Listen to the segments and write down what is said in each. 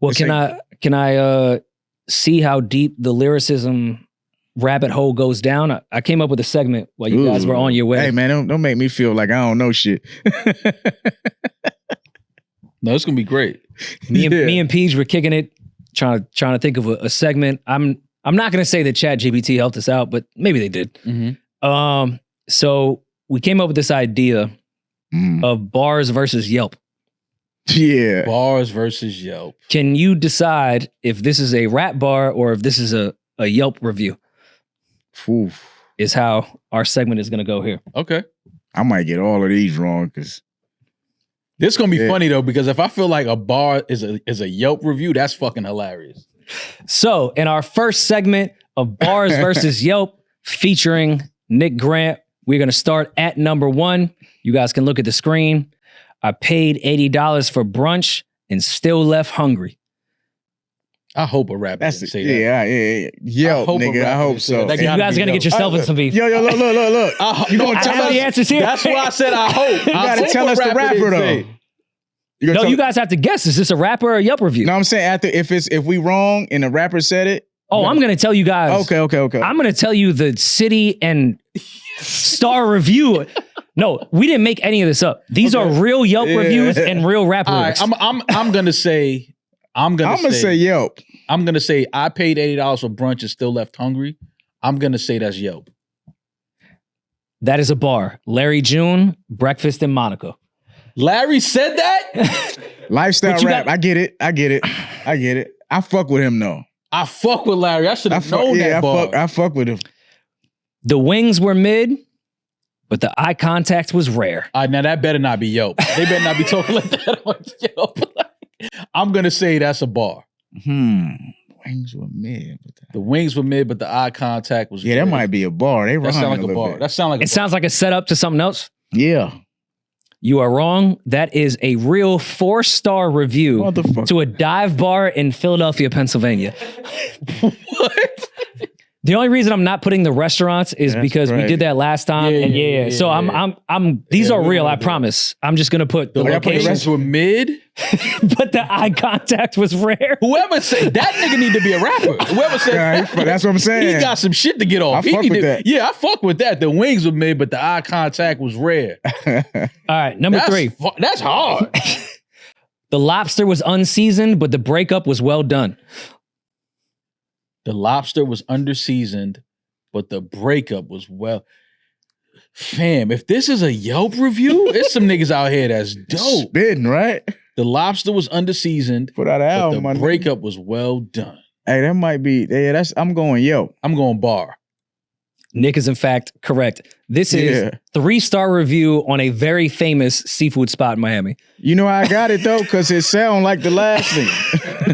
Well, can I see how deep the lyricism rabbit hole goes down? I came up with a segment while you guys were on your way. Hey man, don't make me feel like I don't know shit. No, it's gonna be great. Me and Peeje were kicking it, trying to think of a segment. I'm not gonna say that ChatGPT helped us out, but maybe they did. Mm-hmm. So we came up with this idea of bars versus Yelp. Yeah. Bars versus Yelp. Can you decide if this is a rap bar or if this is a Yelp review? Oof. Is how our segment is gonna go here. Okay. I might get all of these wrong because this is gonna be funny though, because if I feel like a bar is a Yelp review, that's fucking hilarious. So in our first segment of bars versus Yelp featuring Nick Grant, we're gonna start at number 1. You guys can look at the screen. I paid $80 for brunch and still left hungry. I hope a rapper didn't say that. Yeah. Yelp, nigga. I hope so. You guys are gonna get yourself in some beef. Yo, look. You gonna tell us the answers here? That's why I said I hope. You gotta tell us the rapper though. No, you guys have to guess. Is this a rapper or a Yelp review? No, I'm saying if we wrong and the rapper said it. Oh, I'm gonna tell you guys. Okay. I'm gonna tell you the city and star review. No, we didn't make any of this up. These are real Yelp reviews and real rap lyrics. I'm gonna say Yelp. I'm gonna say I paid $80 for brunch and still left hungry. I'm gonna say that's Yelp. That is a bar. Larry June, Breakfast in Monaco. Larry said that? Lifestyle rap. I get it. I fuck with him though. I fuck with Larry. I should have known that bar. I fuck with him. The wings were mid, but the eye contact was rare. Now that better not be Yelp. They better not be talking like that on Yelp. I'm gonna say that's a bar. Wings were mid. The wings were mid, but the eye contact was that might be a bar. That sound like a bar. That sound like it sounds like a setup to something else. Yeah. You are wrong. That is a real 4-star review to a dive bar in Philadelphia, Pennsylvania. What? The only reason I'm not putting the restaurants is because we did that last time. Yeah. So I'm these are real, I promise. I'm just gonna put the locations were mid, but the eye contact was rare. Whoever said that nigga need to be a rapper. Whoever said that's what I'm saying. He got some shit to get off. I fuck with that. Yeah, I fuck with that. The wings were mid, but the eye contact was rare. All right, number 3. That's hard. The lobster was unseasoned, but the breakup was well done. The lobster was underseasoned, but the breakup was well. Fam, if this is a Yelp review, there's some niggas out here that's dope. Spitting, right? The lobster was underseasoned, Put out an album, but the breakup was well done. Hey, that might be. Yeah, I'm going Yelp. I'm going bar. Nick is in fact correct. This is 3-star review on a very famous seafood spot in Miami. You know how I got it though? Because it sound like the last thing.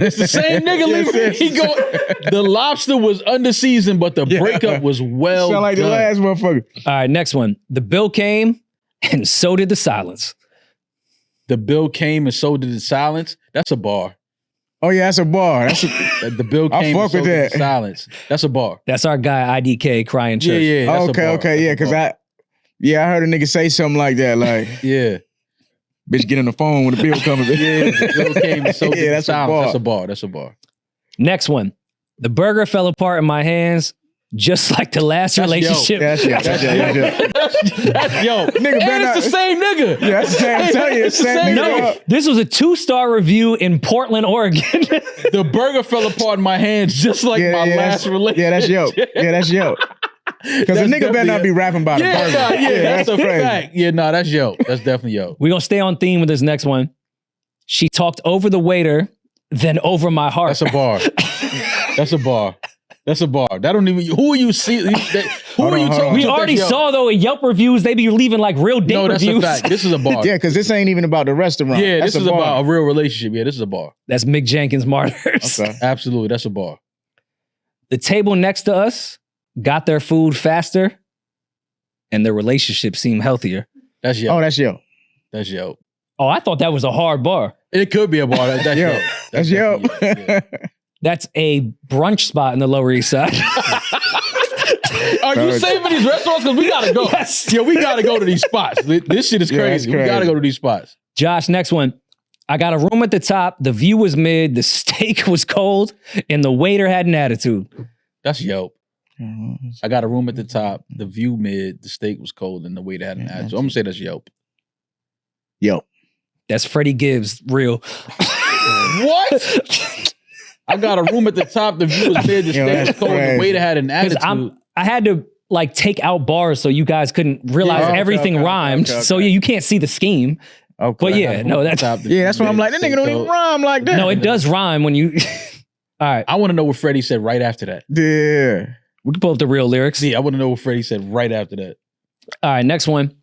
It's the same nigga. He go. The lobster was underseasoned, but the breakup was well sound like done. the last motherfucker. All right, next one. The bill came and so did the silence. The bill came and so did the silence. That's a bar. Oh yeah, that's a bar. The bill came and so did the silence. That's a bar. That's our guy IDK crying church. Yeah. That's Okay, yeah, because I heard a nigga say something like that, like bitch, get on the phone when the bill comes. The bill came and so did the silence. That's a bar. Next one. The burger fell apart in my hands, just like the last relationship. That's yo. Nigga, and it's the same nigga. Yeah, that's the same. I'm telling you, it's the same nigga. No, this was a 2-star review in Portland, Oregon. The burger fell apart in my hands, just like my last relationship. Yeah, that's yo. Because a nigga better not be rapping about a burger. That's a fact. Yeah, no, that's yo. That's definitely yo. We're going to stay on theme with this next one. She talked over the waiter, then over my heart. That's a bar. That's a bar. That's a bar. That don't even. Who are you see? Who are you talking? We already saw though in Yelp reviews they be leaving like real date reviews. No, that's a fact. This is a bar. Yeah, because this ain't even about the restaurant. Yeah, this is about a real relationship. Yeah, this is a bar. That's Mick Jenkins Martyrs. Okay. Absolutely, that's a bar. The table next to us got their food faster, and their relationship seemed healthier. That's yo. Oh, that's yo. That's yo. Oh, I thought that was a hard bar. It could be a bar. That's yo. That's yo. That's a brunch spot in the Lower East Side. Are you saving these restaurants? Because we gotta go. Yes. Yeah, we gotta go to these spots. This shit is crazy. We gotta go to these spots. Josh, next one. I got a room at the top. The view was mid. The steak was cold, and the waiter had an attitude. That's Yelp. I got a room at the top. The view mid. The steak was cold, and the waiter had an attitude. I'm gonna say that's Yelp. Yelp. That's Freddie Gibbs. Real. What? I got a room at the top. The view was mid. The steak was cold. And the waiter had an attitude. I had to like take out bars so you guys couldn't realize everything rhymed. So yeah, you can't see the scheme. Okay. But yeah, no, that's that's what I'm like. That nigga don't even rhyme like that. No, it does rhyme when you. All right, I want to know what Freddie said right after that. Yeah. We can pull up the real lyrics. Yeah, I want to know what Freddie said right after that. All right, next one.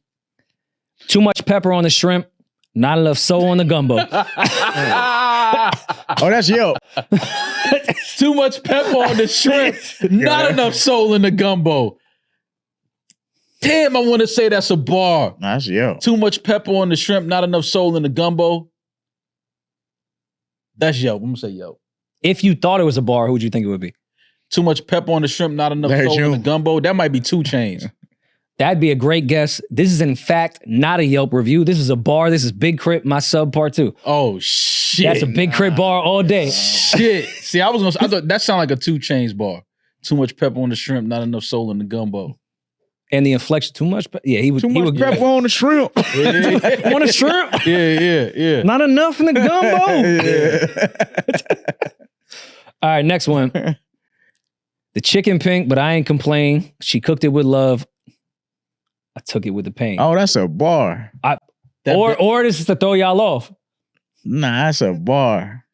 Too much pepper on the shrimp, not enough soul on the gumbo. Oh, that's Yelp. Too much pepper on the shrimp, not enough soul in the gumbo. Damn, I want to say that's a bar. That's Yelp. Too much pepper on the shrimp, not enough soul in the gumbo. That's Yelp. I'm going to say Yelp. If you thought it was a bar, who would you think it would be? Too much pepper on the shrimp, not enough soul in the gumbo. That might be 2 Chainz. That'd be a great guess. This is in fact not a Yelp review. This is a bar. This is Big Crit, my sub part 2. Oh shit. That's a Big Crit bar all day. Shit. See, I thought that sounded like a 2 Chainz bar. Too much pepper on the shrimp, not enough soul in the gumbo. And the inflection, too much. Yeah, he was. Too much pepper on the shrimp. On the shrimp. Yeah. Not enough in the gumbo. All right, next one. The chicken pink, but I ain't complain. She cooked it with love. I took it with the pain. Oh, that's a bar. Or this is to throw y'all off. Nah, that's a bar.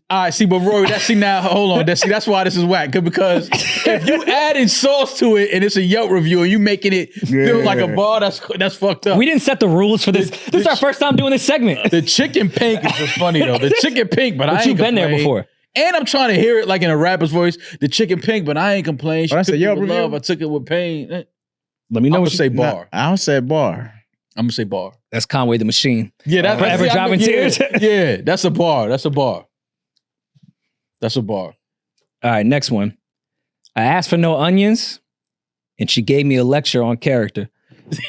All right, see, but Rory, now, hold on. That's why this is whack. Because if you adding sauce to it and it's a Yelp review and you making it feel like a bar, that's fucked up. We didn't set the rules for this. This is our first time doing this segment. The chicken pink is just funny though. The chicken pink, but I ain't you've been there before. And I'm trying to hear it like in a rapper's voice. The chicken pink, but I ain't complain. She that's took a it Yelp with review? love. I took it with pain. Let me know I'm what gonna say bar. I'll say bar. I'm gonna say bar. That's Conway the Machine. Yeah, that's Forever Dropping Tears. Yeah, that's a bar. That's a bar. That's a bar. All right, next one. I asked for no onions, and she gave me a lecture on character.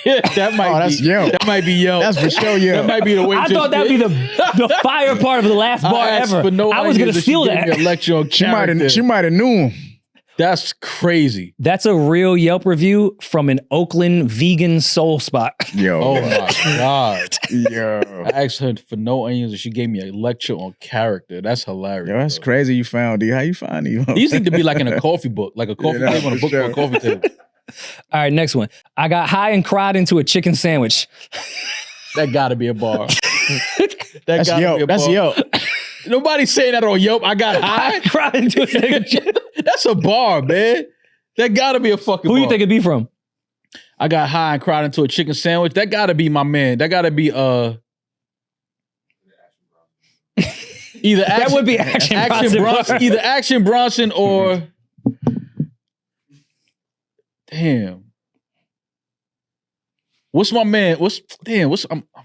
That might be Yelp. That might be Yelp. That's for sure Yelp. That might be the way. I thought that'd be the fire part of the last bar ever. I was gonna steal that. A lecture on character. She might have knew him. That's crazy. That's a real Yelp review from an Oakland vegan soul spot. Yo. Oh my God. Yo. I asked her for no onions and she gave me a lecture on character. That's hilarious. Yo, that's crazy you found D. How you find these? These need to be like in a coffee book, like a coffee table on a book for a coffee table. All right, next one. I got high and cried into a chicken sandwich. That gotta be a bar. That's Yelp. That's Yelp. Nobody's saying that on Yelp. I got high. Cried into a chicken. That's a bar, man. That gotta be a fucking bar. Who you think it'd be from? I got high and cried into a chicken sandwich. That gotta be my man. That gotta be either that would be Action Bronson. Either Action Bronson or damn. What's my man? I'm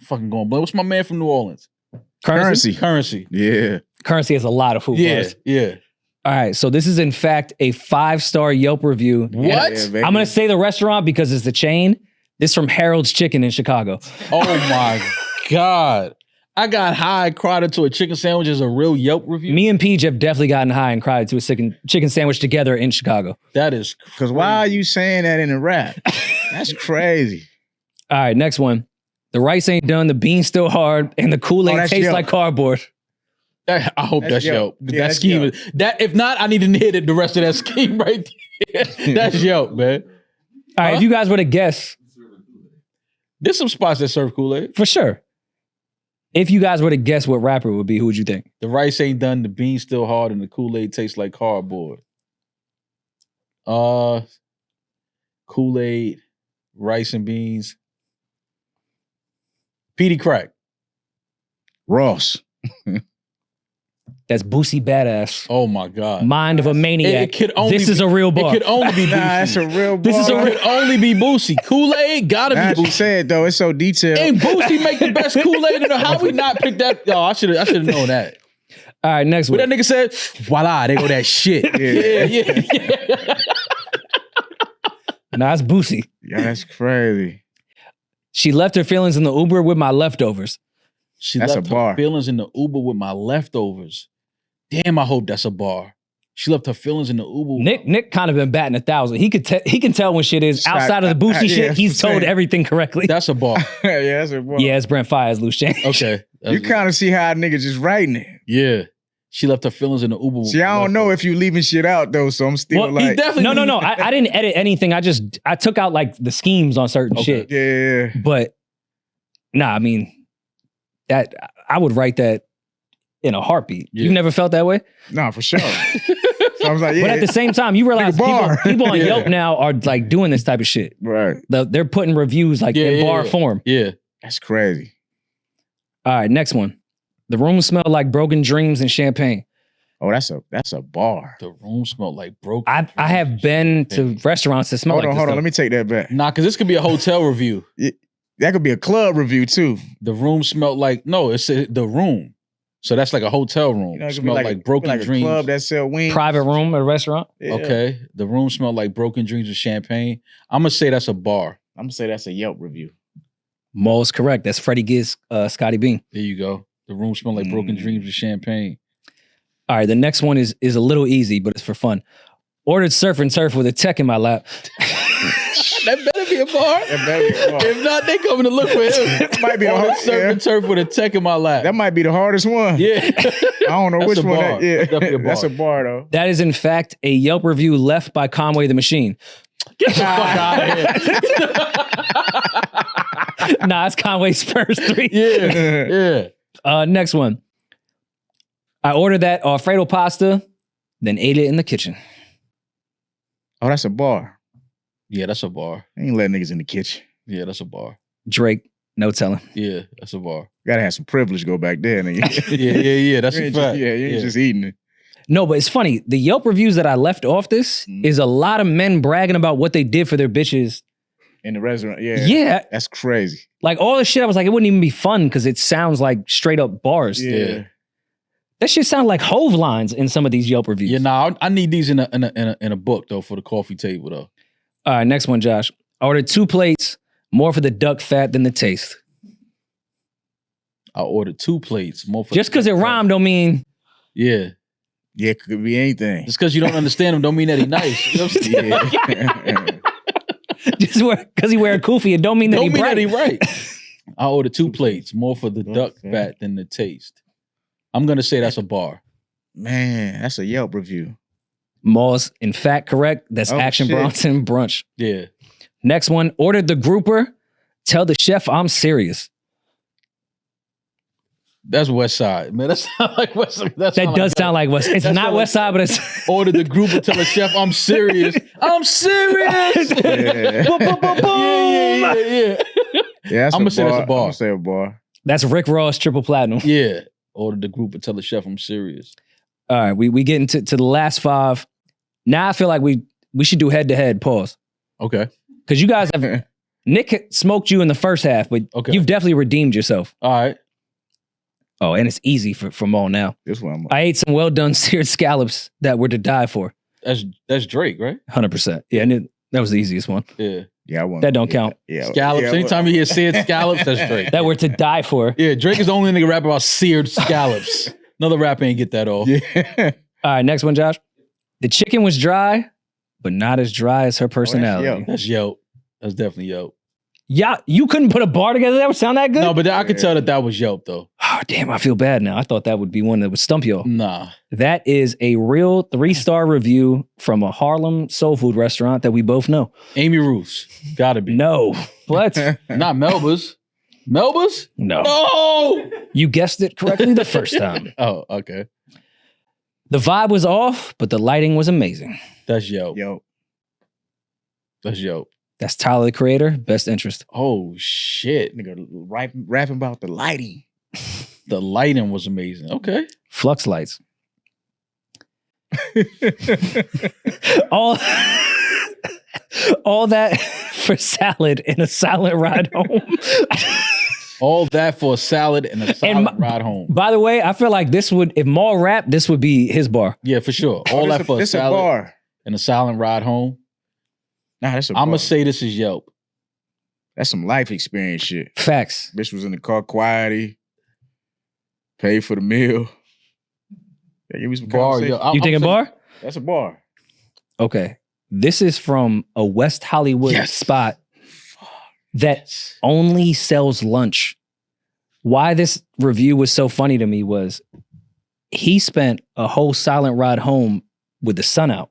fucking going blank. What's my man from New Orleans? Currency. Yeah. Currency has a lot of food bars. Yeah. All right, so this is in fact a 5-star Yelp review. What? Yeah, I'm going to say the restaurant because it's the chain. This is from Harold's Chicken in Chicago. Oh my God. I got high and cried into a chicken sandwich is a real Yelp review. Me and Peeje have definitely gotten high and cried to a chicken sandwich together in Chicago. That is crazy. Because why are you saying that in a rap? That's crazy. All right, next one. The rice ain't done, the beans still hard, and the Kool-Aid tastes Yelp. like cardboard. I hope that's Yelp. Yeah, That scheme Yelp. is that. If not, I need to hit the rest of that scheme right there. That's Yelp, man. All right, if you guys were to guess, There's some spots that serve Kool-Aid. for sure. If you guys were to guess what rapper it would be, who would you think? The rice ain't done, the beans still hard, and the Kool-Aid tastes like cardboard. Kool-Aid, rice and beans. Petey Crack. Ross. That's Boosie Badass. Oh my God. Mind of a maniac. It could only this is a real bar. It could only be Boosie. Nah, that's a real bar. This is a It could only be Boosie. Kool-Aid gotta be As you Boosie. said, though, it's so detailed. And Boosie make the best Kool-Aid in the how we not pick that? Oh, I should have known that. All right, next What one. that nigga said, voila, they go that shit. Yeah. Nah, it's Boosie. Yeah, that's crazy. She left her feelings in the Uber with my leftovers. She That's left a bar. her feelings in the Uber with my leftovers. Damn, I hope that's a bar. She left her feelings in the Uber. Nick kind of been batting 1,000. He can tell when shit is outside of the boosty shit. that's He's what I'm told saying. everything correctly. That's a bar. Yeah, that's a bar. Yeah, it's Brent Fires loose change. Okay. You kind of see how a nigga just writing it. Yeah. She left her feelings in the Uber. See, I don't know if you leaving shit out though, so I'm still Well, like, no. I didn't edit anything. I took out like the schemes on certain shit. yeah. But nah, I mean, that I would write that in a heartbeat. Yeah. You never felt that way? Nah, for sure. So I was like, yeah. But at the same time, you realize people on Yelp now are like doing this type of shit. Right. They're putting reviews like in bar form. Yeah. That's crazy. All right, next one. The room smelled like broken dreams and champagne. Oh, that's a bar. The room smelled like broken. I have been to restaurants that smell Hold like on, this hold on. stuff. Let me take that back. Nah, because this could be a hotel review. That could be a club review too. The room smelled like, no, it's the room. So that's like a hotel room. You know, It it could be smelled like broken like dreams. a club that sell wings. Private room at a restaurant. Yeah. Okay. The room smelled like broken dreams with champagne. I'm going to say that's a bar. I'm gonna say that's a Yelp review. Maul's correct. That's Freddie Gibbs, Scotty Bean. There you go. The room smelled like broken dreams with champagne. All right, the next one is a little easy, but it's for fun. Ordered surf and turf with a tech in my lap. That better be a bar. That better be a bar. If not, they coming to look for him. That might be the Ordered hard, surf and turf with a tech in my lap. That might be the hardest one. Yeah. I don't know That's which a one. bar. Yeah, That's definitely a bar. That's a bar though. That is in fact a Yelp review left by Conway the Machine. Get the fuck out of here. Nah, it's Conway Spurs 3. Yeah. Yeah. Next one. I ordered that Alfredo pasta, then ate it in the kitchen. Oh, that's a bar. Yeah, that's a bar. I ain't letting niggas in the kitchen. Yeah, that's a bar. Drake, no telling. Yeah, that's a bar. Gotta have some privilege go back there, nigga. Yeah. That's You a ain't fact. just, you ain't just eating it. No, but it's funny. The Yelp reviews that I left off this is a lot of men bragging about what they did for their bitches. In the restaurant, yeah. Yeah. That's crazy. Like all the shit, I was like, it wouldn't even be fun because it sounds like straight up bars. Yeah. That shit sound like Hove lines in some of these Yelp reviews. Yeah, nah, I need these in a book though for the coffee table though. All right, next one, Josh. I ordered 2 plates, more for the duck fat than the taste. I ordered 2 plates. More for Just because it rhymed don't mean Yeah. Yeah, it could be anything. Just because you don't understand him don't mean that he nice. You know what I'm saying? just because he wear a kufi, it don't mean that Don't he mean bright. that he right. I ordered 2 plates. More for the duck fat than the taste. I'm gonna say that's a bar. Man, that's a Yelp review. Maul's in fact correct. That's Oh, Action shit. Bronson brunch. Yeah. Next one, ordered the grouper. Tell the chef I'm serious. That's West Side. Man, that sounds like West Side. That does sound like West. It's That's not not West Side, but it's Ordered the group and tell the chef I'm serious. I'm serious. Yeah. Boom, boom, boom, boom. Yeah. Yeah, that's I'ma a say bar. that's a bar. I'm gonna say a bar. That's Rick Ross triple platinum. Yeah. Ordered the group and tell the chef I'm serious. All right, we get into the last 5. Now I feel like we should do head to head. Pause, Okay. because you guys have Nick smoked you in the first half, but Okay. you've definitely redeemed yourself. All right. Oh, and it's easy for Maul now. This one. I ate some well done seared scallops that were to die for. That's Drake, right? 100%. Yeah, and that was the easiest one. Yeah. Yeah, I want That don't count. Yeah, Scallops. yeah, Anytime you hear seared scallops, that's Drake. That were to die for. Yeah, Drake is the only nigga rap about seared scallops. Another rapper ain't get that off. Yeah. All right, next one, Josh. The chicken was dry, but not as dry as her personality. Yelp. That's Yelp. That's definitely Yelp. Yeah, you couldn't put a bar together that would sound that good? No, but I could tell that was Yelp though. Oh, damn, I feel bad now. I thought that would be one that would stump y'all. Nah. That is a real 3-star review from a Harlem soul food restaurant that we both know. Amy Roos. Gotta be. No. What? Not Melba's. Melba's? No. No. You guessed it correctly the first time. Oh, okay. The vibe was off, but the lighting was amazing. That's Yelp. Yo, That's Yelp. That's Tyler, the creator, best interest. Oh shit. nigga rapping about the lighting. The lighting was amazing. Okay. Flux lights. all, all that for salad in a silent ride home. All that for a salad and a solid ride home. By the way, I feel like this would, if Maul rapped, this would be his bar. Yeah, for sure. All that for a This a salad bar. and a silent ride home. Nah, that's a I'm bar. gonna say this is Yelp. That's some life experience shit. Facts. Bitch was in the car quietly. Pay for the meal. Yeah, give me some Bar, yo. conversation. You think a bar? That's a bar. Okay. This is from a West Hollywood spot that only sells lunch. Why this review was so funny to me was he spent a whole silent ride home with the sun out.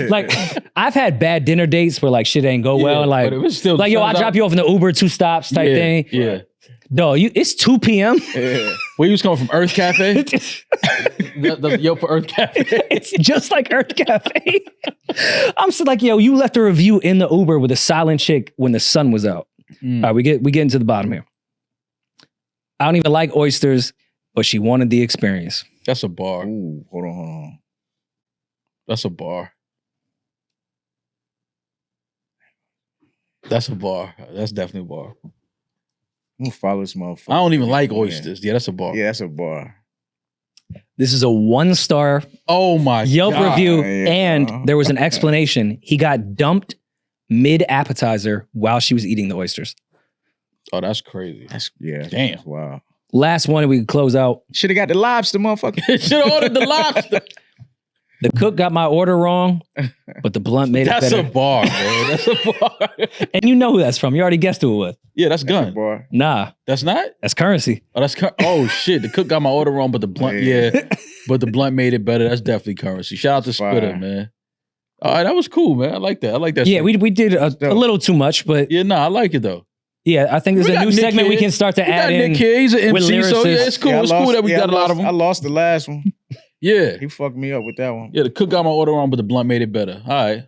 Like, I've had bad dinner dates where like shit ain't go well. And like, but it was still yo, I'll drop you off in the Uber, 2 stops type thing. Yeah. No, it's 2 p.m. Yeah. Where you was coming from? Earth Cafe? the Yelp for Earth Cafe. It's just like Earth Cafe. I'm still like, yo, you left a review in the Uber with a silent chick when the sun was out. All right, we get into the bottom here. I don't even like oysters, but she wanted the experience. That's a bar. Ooh, hold on. That's a bar. That's a bar. That's definitely a bar. I'm gonna follow this motherfucker. I don't even like oysters. Yeah, that's a bar. Yeah, that's a bar. This is a 1-star Oh my Yelp God. review, Yeah. and there was an explanation. He got dumped mid-appetizer while she was eating the oysters. Oh, that's crazy. Damn. Wow. Last one, and we can close out. Should have got the lobster, motherfucker. Should have ordered the lobster. The cook got my order wrong, but the blunt made it That's better. a bar, man. That's a bar. And you know who that's from. You already guessed who it was. Yeah, that's That's a gun. bar. Nah, That's not? that's currency. Oh, that's oh shit. The cook got my order wrong, but the blunt, but the blunt made it better. That's definitely currency. Shout out to Spitter, Fire. man. All right, that was cool, man. I like that. I like that. Yeah, segment. we did a little too much, but Yeah, I like it though. yeah, I think there's We a got new Nick segment we here. can start to We got add in. Nick here. He's an with MC, so yeah, lyricists. it's cool. Yeah, It's cool that we got a lot of I them. lost the last one. Yeah. He fucked me up with that one. Yeah, the cook got my order wrong, but the blunt made it better. All right.